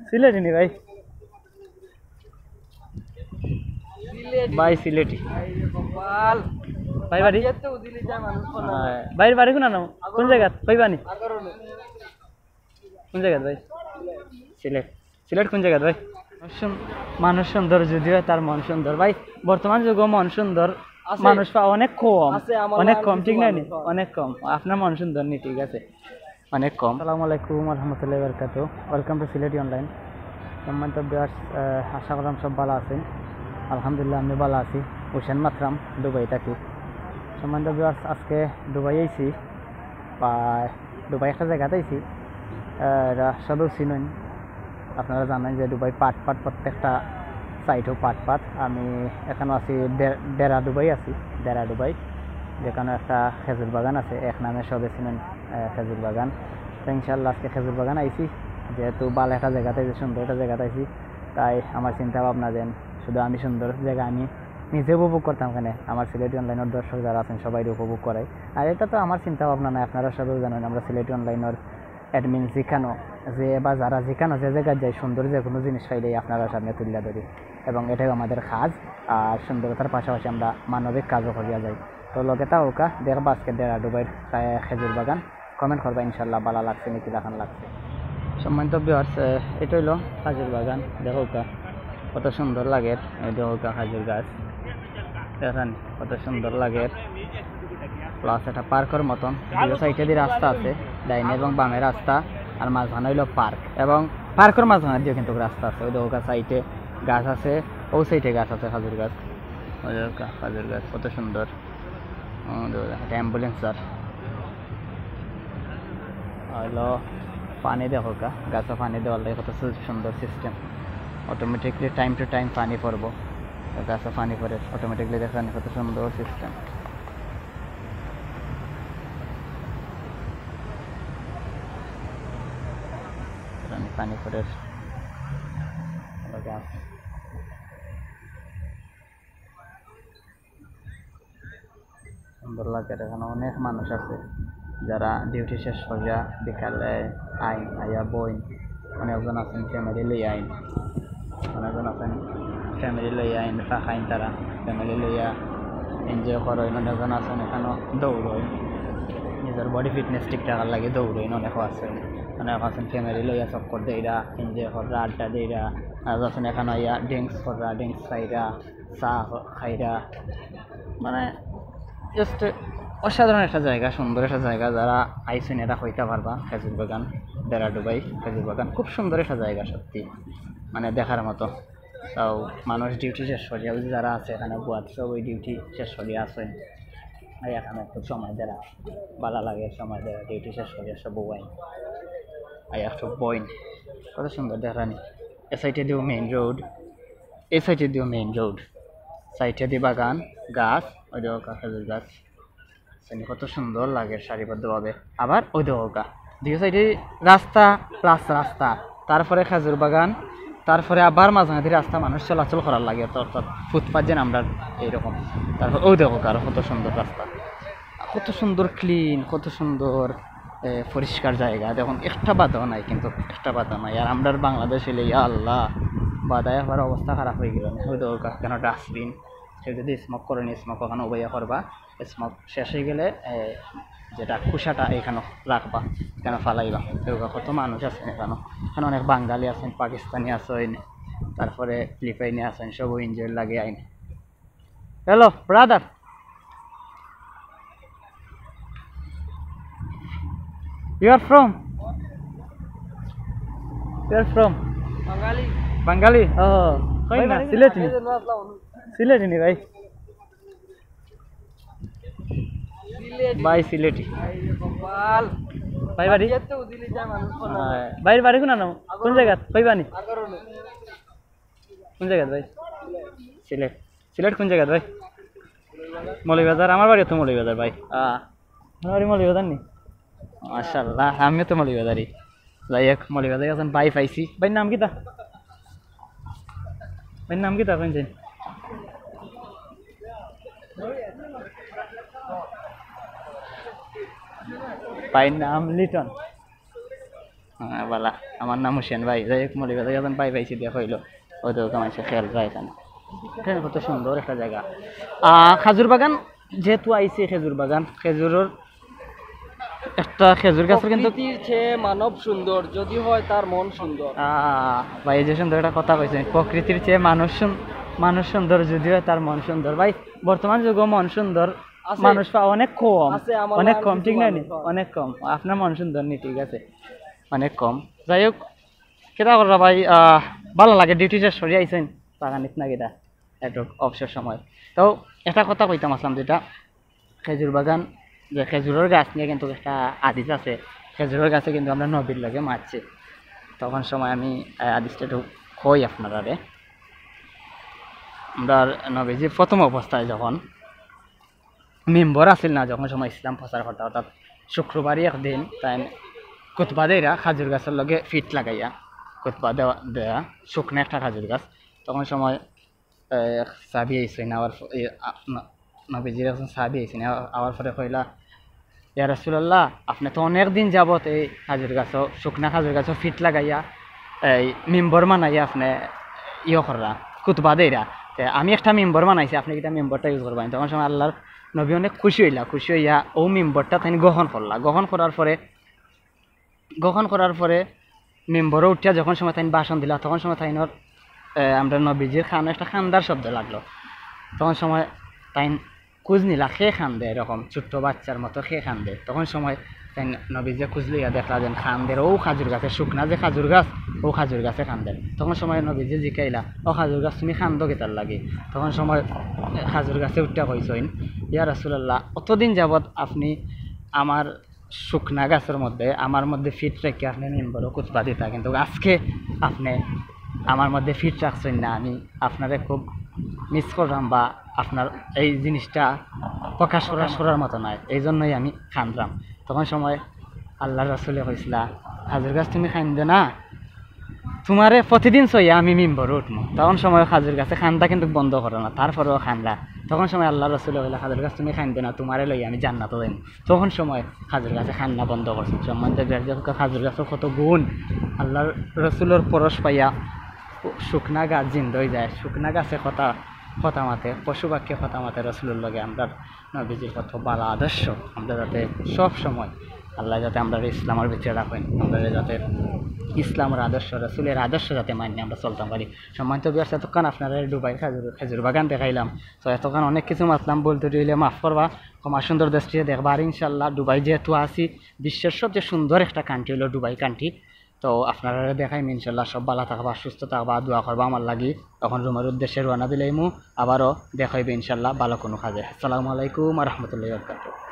সিলেটি নি ভাই ভাই সিলেটি ভাই বাড়ি ভাইয়ের বাড়ি কোন নাম কোন জায়গা ভাই বানি কোন জায়গা ভাই সিলেট সিলেট কোন জায়গা ভাই মানুষ সুন্দর যদিও তার মন সুন্দর ভাই বর্তমান যুগে মন সুন্দর মানুষ পাওয়া অনেক কম ঠিক না অনেক কম আপনার মন সুন্দর নি ঠিক আছে অনেক কম আসসালামু আলাইকুম রহমতুল্লাহি বারাকাতুহু ওয়েলকাম টু সিলেটি অনলাইন সম্মানিত ভিউয়ার্স আশা করলাম সব ভালো আছেন আলহামদুলিল্লাহ আমি ভালো আছি হোসেন মাতরাম দুবাই থাকি সম্মানিত ভিউয়ার্স আজকে দুবাই আইছি বা দুবাই একটা জায়গাতে আইছি সদর চিনুন আপনারা জানেন যে দুবাই পাট প্রত্যেকটা সাইটও পাট আমি এখানে আছি ডেরা দুবাই আছি ডেরা দুবাই যেখানে একটা খেজুর বাগান আছে এক নামে সবে চিনেন খেজুর বাগান তো ইনশাল্লাহ আজকে খেজুর বাগান আইছি যেহেতু ভালো একটা জায়গাতে সুন্দর একটা জায়গাতে আইছি তাই আমার চিন্তা ভাবনা দেন শুধু আমি সুন্দর জায়গা আমি নিজে উপভোগ করতাম এখানে আমার সিলেটি অনলাইনের দর্শক যারা আছেন সবাই উপভোগ করে আর এটা তো আমার চিন্তা ভাবনা নয় আপনারা সবাই জানেন আমরা সিলেটি অনলাইনের অ্যাডমিন যেখানো যে বা যারা যেখানো যে জায়গায় যায় সুন্দর যে কোনো জিনিস পাইলেই আপনারা সামনে তুলে ধরি এবং এটাই আমাদের কাজ আর সুন্দরতার পাশাপাশি আমরা মানবিক কাজও করিয়া যাই তো লগে তা ওকা দেখবা আজকে ডেরা দুবাইয়ের খেজুর বাগান কমেন্ট করবা ইনশাল্লাহ ভালো লাগছে নাকি দেখান লাগছে সম্মানিত ভিউয়ার্স এটা হইল খেজুর বাগান দেখো কত সুন্দর লাগে এই দেখো খেজুর গাছ দেখেন কত সুন্দর লাগে প্লাস একটা পার্কের মতন দুটো সাইডে দিয়ে রাস্তা আছে ডাইনে এবং বামের রাস্তা আর মাঝখানে হইল পার্ক এবং পার্কের মাঝখানে দিয়ে কিন্তু রাস্তা আছে ওই দেখো সাইডে গাছ আছে ও সাইডে গাছ আছে খাজুর গাছ খাজুর গাছ কত সুন্দর একটা অ্যাম্বুলেন্স স্যার হইলো পানি দেখো গাছে পানি দেওয়ার লাগে কত সুন্দর system automatically time to time পানি পড়বো গাছে পানি পড়ে অটোমেটিকলি দেখেন কত সুন্দর সিস্টেম পানি পড়ে গাছ সুন্দর লাগে এখানে অনেক মানুষ আছে যারা ডিউটি শেষ করিয়া বিকালে আইন আইয়া বই অনেকজন আছেন ফ্যামিলি লই আইন অনেকজন আছেন ফ্যামিলি লই আইন খাইন তারা ফ্যামিলি লইয়া এনজয় করেন অনেকজন আছেন এখানেও দৌড়ই নিজের বডি ফিটনেস ঠিক রাখার লাগে দৌড়ইন অনেকও আছে অনেক আছেন ফ্যামিলি লইয়া চক্কর দেইরা এনজয় করা আড্ডা দেইরা আর আছেন এখানে ইয়া ড্রিঙ্কস করা ড্রিঙ্কস খাইরা চা খাইরা মানে জাস্ট অসাধারণ একটা জায়গা সুন্দর একটা জায়গা যারা আইসেন এরা হইতে পারবা খেজুর বাগান ডেরা দুবাই খেজুর বাগান খুব সুন্দর একটা জায়গা সত্যি মানে দেখার মতো তাও মানুষ ডিউটি শেষ করিয়া যারা আছে এখানে বুয়াত সব ওই ডিউটি শেষ করিয়া আসেন আর এখানে একটু সময় দেরা ভালো লাগে সময় দেরা ডিউটি শেষ করিয়া সব বইন আর একটু বইন কত সুন্দর দেখানি এ সাইডে দিও মেইন রোড এই সাইডে দিও মেইন রোড সাইডে দিয়ে বাগান গাছ ওই দেওয়া খেজুর গাছ কত সুন্দর লাগে সারিবদ্ধভাবে আবার ওই দেওয়া দুই সাইডে রাস্তা প্লাস রাস্তা তারপরে খেজুর বাগান তারপরে আবার মাঝামাঝি রাস্তা মানুষ চলাচল করার লাগে অর্থাৎ ফুটপাথ যেন আমরা এইরকম তারপর ওই দেখো আরো কত সুন্দর রাস্তা কত সুন্দর ক্লিন কত সুন্দর পরিষ্কার জায়গা দেখুন একটা বাধাও নাই কিন্তু একটা বাধা নাই আর আমরা বাংলাদেশ এলে আল্লাহ বাধায় আবার অবস্থা খারাপ হয়ে গেল ওই দেখো কেন ডাস্টবিন সে যদি স্মোক করেনি স্মোক ওখানে উবাইয়া করবা স্মোক শেষ হয়ে গেলে যেটা কুসাটা এখানে রাখবা কেন ফালাইবা এরকম কত মানুষ আছেন এখানে অনেক বাঙালি আছেন পাকিস্তানি আছেন তারপরে ফিলিপাইনি আছেন সব এনজয় লাগে আইন hello brother you are from Bengali oh koi na Sileti ni bhai ভাই সিলেটি ভাই বাড়ি ভাইয়ের বাড়ি কোন নাম কোন জায়গা ভাই বানি কোন জায়গা ভাই সিলেট সিলেট কোন জায়গা ভাই মৌলভীবাজার আমার বাড়ি তো মৌলভীবাজার ভাই আমার বাড়ি মৌলভীবাজার নি মাশাআল্লাহ আমিও তো মৌলভীবাজারই যাই হোক মৌলভীবাজার আছেন ভাই পাইছি ভাইয়ের নাম কি তা ভাইয়ের নাম কি তা শুনছেন ভাইয়ের নাম লিটন বালা আমার নাম হোসেন ভাই, যাই হোক মলিবাজার যখন পাইছি দিয়ে হইলো ওই তো মানুষের খেয়াল যায় এখানে। এখানে কত সুন্দর একটা জায়গা। খেজুর বাগান যেহেতু আইছে, খেজুর বাগান, খেজুরের একটা খেজুর গাছের কিন্তু প্রকৃতির চেয়ে মানব সুন্দর, যদি হয় তার মন সুন্দর। ভাই এই যে সুন্দর একটা কথা কইছেন, প্রকৃতির চেয়ে মানুষ সুন্দর যদিও তার মন সুন্দর। ভাই বর্তমান যুগে মন সুন্দর আছে। মানুষ পাওয়া অনেক কম, আছে, আমার অনেক আর কম, কিছু ঠিক না? মানুষ হয়। অনেক কম। আপনার মন সুন্দর নি, ঠিক আছে, অনেক কম। যাই হোক কেটা করা ভাই, ভালো লাগে ডিউটি শেষ সরিয়ে আইছেন বাগানিত না কেটা একটু অবসর সময়। তো একটা কথা কইতাম আসলাম, যেটা খেজুর বাগান, যে খেজুরের গাছ নিয়ে কিন্তু একটা আদিজ আছে। খেজুরের গাছে কিন্তু আমরা নবীর লাগে মারছি, তখন সময় আমি আদিজটা একটু কই আপনারা রে। আমরা নবীজি প্রথম অবস্থায় যখন মেম্বর আসিল না, যখন সময় ইসলাম প্রচার করতে, অর্থাৎ শুক্রবারই একদিন তাই কুতবা দেয়রা খাজুর গাছের লগে ফিট লাগাইয়া কুতবা দেয়া শুকনো একটা খাজুর গাছ। তখন সময় সাবি আইসেন আবার নবীজির একজন সাবি আইসেন আবার পরে কইলা, ইয়া রাসূলুল্লাহ আপনি তো অনেক দিন যাবত এই খাজুর গাছও শুকনা খাজুর গাছও ফিট লাগাইয়া এই মেম্বর মানাইয়া আপনি কররা কুতবা দেয়রা, আমি একটা মেম্বর বানাইছি, আপনি কিটা মেম্বরটা ইউজ করবেন। তখন সময় আল্লাহর নবী অনেক খুশি হইয়া ও মেম্বরটা তাই গ্রহণ করার পরে মেম্বরও উঠিয়া যখন সময় তাই ভাষণ দিলা, তখন সময় তাইনর আমরা নবীজির খানো একটা খান্দার শব্দ লাগলো। তখন সময় তাই খুঁজ নিলা খেয়ে খান দেয়, এরকম ছোট্ট বাচ্চার মতো খেয়ে খান দেয়। তখন সময় তাই নবীজে খুঁজ লইয়া দেখলা যেন খান দেয় ও খাজুর গাছে, শুকনা যে খাজুর গাছ ও খাজুর গাছে খান দেয়। তখন সময় নবীজে জিকাইলা, ও খাজুর গাছ তুমি খান্দ কেতার লাগে? তখন সময় খাজুর গাছে উঠা কইসইন, ইয়া রাসূলুল্লাহ অতদিন যাবৎ আপনি আমার শুকনা গাছের মধ্যে আমার মধ্যে ফিট রেখে আপনি মেম্বরও কুতবা দিতা, কিন্তু আজকে আপনি আমার মধ্যে ফিট রাখছেন না, আমি আপনারে খুব মিস করলাম, বা আপনার এই জিনিসটা প্রকাশ করার মতো নয়, এই জন্যই আমি খান্দাম। তখন সময় আল্লাহ রাসূলে কইসলা, খাজুর গাছ তুমি খাইন্দে না, তোমারে প্রতিদিন সইয়া আমি মেম্বর উঠবো। তখন সময় খাজুর গাছে খান্দা কিন্তু বন্ধ করো না, তারপরেও খান্দা। তখন সময় আল্লাহ রাসূলে কইলা, খাজুর গাছ তুমি খাইন্দে না, তোমারে লই আমি জান্নাত যাইম। তখন সময় খাজুর গাছে খান্না বন্ধ করছেন। সম্মানিত খাজুর গাছের কত গুণ, আল্লাহ রসুলের পরশ পাইয়া শুকনা গাছ জিন্দ হয়ে যায়। শুকনা গাছে কথা মাতে, পশু পাখি কথা মাতে, রসুলের লগে আমরা নবীজির কত ভালো আদর্শ। আমরা যাতে সব সময় আল্লাহ যাতে আমরা ইসলামের ভিতরে রাখেন, আমরা যাতে ইসলামের আদর্শ রসুলের আদর্শ যাতে মানিয়ে আমরা চলতাম পারি। সম্মানিত বিয়ার এতক্ষণ আপনারা দুবাই খেজুর বাগান দেখাইলাম, তো এতক্ষণ অনেক কিছু মাতলাম, বলতে রইলে মাফ করবা। আমার সুন্দর দেশটিতে দেখবা। আর ইনশাল্লাহ দুবাই যেহেতু আসি, বিশ্বের সবচেয়ে সুন্দর একটা কান্ট্রি হলো দুবাই কান্ট্রি। তো আপনারা দেখাইম ইনশাল্লাহ, সব ভালো থাকবা, সুস্থ থাকবা, দোয়া করবা আমার লাগি। তখন রুমের উদ্দেশ্যে রওনা দিলাইমু, আবারও দেখাইবে ইনশাল্লাহ ভালো কোনো কাজে। আসসালামু আলাইকুম ওয়া রাহমাতুল্লাহি ওয়া বারাকাতুহু।